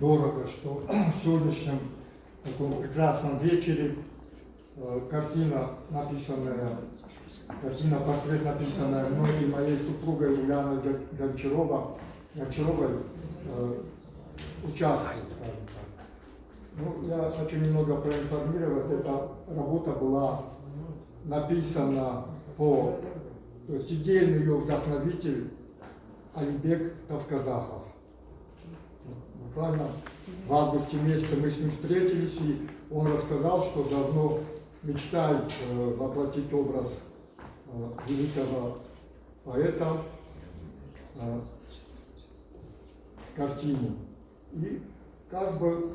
дорого, что в сегодняшнем таком прекрасном вечере картина-портрет, написанная мной и моей супругой Ульяной Гончаровой, участвует, скажем так. Ну, я хочу немного проинформировать. Эта работа была написана то есть идейный ее вдохновитель Алибек Тавказахов. Буквально в августе месяце мы с ним встретились, и он рассказал, что давно мечтает воплотить образ великого поэта в картине. И как бы,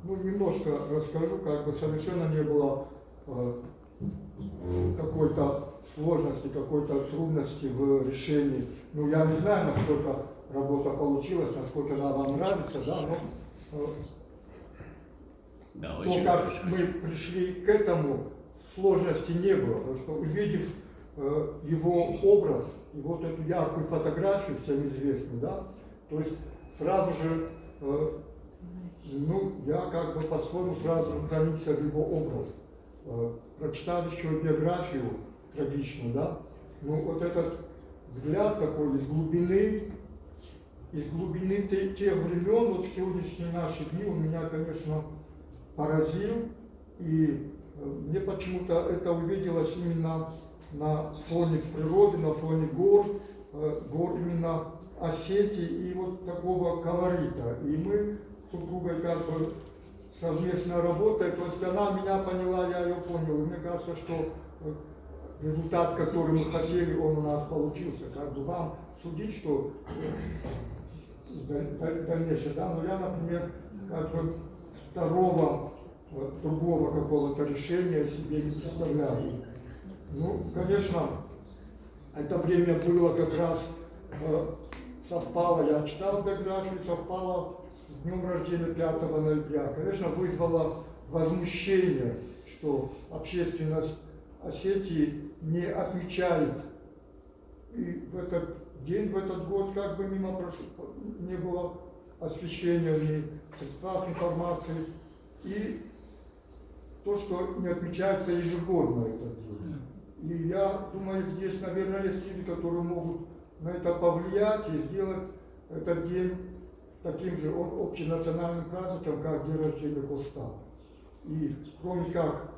немножко расскажу, как бы совершенно не было какой-то сложности, какой-то трудности в решении. Я не знаю, насколько работа получилась, насколько она вам нравится, да, но то, как мы пришли к этому, сложности не было, потому что, увидев его образ и вот эту яркую фотографию, всем известную, да, то есть сразу же, я как бы по-своему сразу проникся в его образ. Прочитав еще биографию трагичную, да, вот этот взгляд такой из глубины тех времен, вот в сегодняшние наши дни, он меня, конечно, поразил, и мне почему-то это увиделось именно на фоне природы, на фоне гор именно Осетии и вот такого колорита. И мы с супругой как бы совместно работаем, то есть она меня поняла, я ее понял. И мне кажется, что результат, который мы хотели, он у нас получился. Как бы вам судить, что дальнейшее, да, но я, например, как бы другого какого-то решения себе не представляю. Конечно, это время было как раз совпало, я читал биографию, совпало с днем рождения 5 ноября. Конечно, вызвало возмущение, что общественность Осетии не отмечает. И в этот день, в этот год как бы не было освещения ни в средствах информации. И то, что не отмечается ежегодно этот день. И я думаю, здесь, наверное, есть люди, которые могут на это повлиять и сделать этот день таким же общенациональным праздником, как день рождения Коста. И кроме как